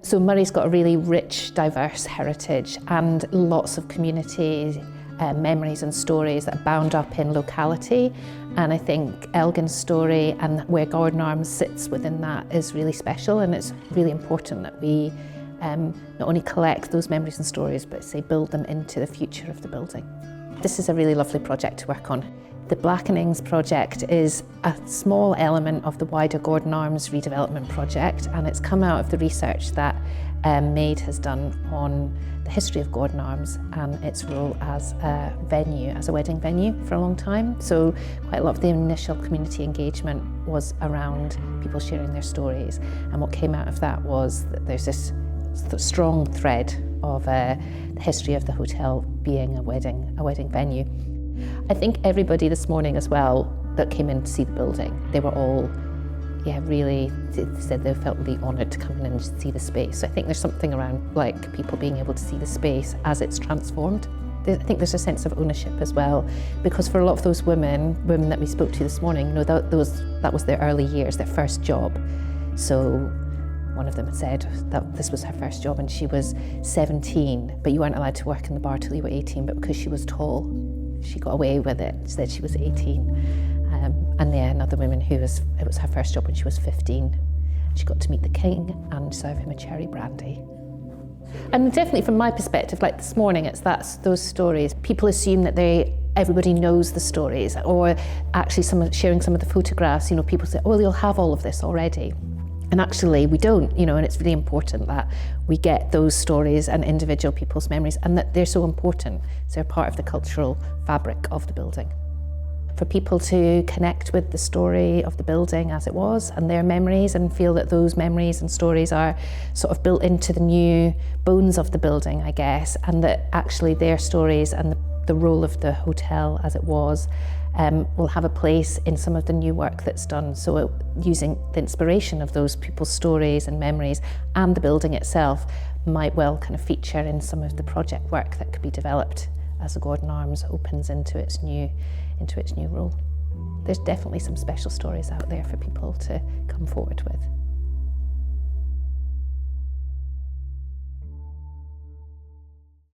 So Murray's got a really rich, diverse heritage and lots of community memories and stories that are bound up in locality. And I think Elgin's story and where Gordon Arms sits within that is really special, and it's really important that we not only collect those memories and stories, but say build them into the future of the building. This is a really lovely project to work on. The Blackenings project is a small element of the wider Gordon Arms redevelopment project, and it's come out of the research that MAID has done on the history of Gordon Arms and its role as a venue, as a wedding venue for a long time. So quite a lot of the initial community engagement was around people sharing their stories, and what came out of that was that there's this strong thread of the history of the hotel being a wedding venue. I think everybody this morning as well that came in to see the building, they were all, really, they said they felt really honoured to come in and see the space. So I think there's something around like people being able to see the space as it's transformed. I think there's a sense of ownership as well, because for a lot of those women that we spoke to this morning, that was their early years, their first job. So one of them had said that this was her first job and she was 17, but you weren't allowed to work in the bar till you were 18, but because she was tall, she got away with it. She said she was 18. And then another woman it was her first job when she was 15. She got to meet the king and serve him a cherry brandy. And definitely from my perspective, like this morning, it's those stories. People assume that everybody knows the stories, or actually sharing some of the photographs, people say, oh, well, you'll have all of this already. And actually we don't, and it's really important that we get those stories and individual people's memories, and that they're so important. So they're part of the cultural fabric of the building. For people to connect with the story of the building as it was and their memories, and feel that those memories and stories are sort of built into the new bones of the building, I guess, and that actually their stories and the role of the hotel as it was will have a place in some of the new work that's done. So using the inspiration of those people's stories and memories and the building itself might well kind of feature in some of the project work that could be developed as the Gordon Arms opens into its new role. There's definitely some special stories out there for people to come forward with.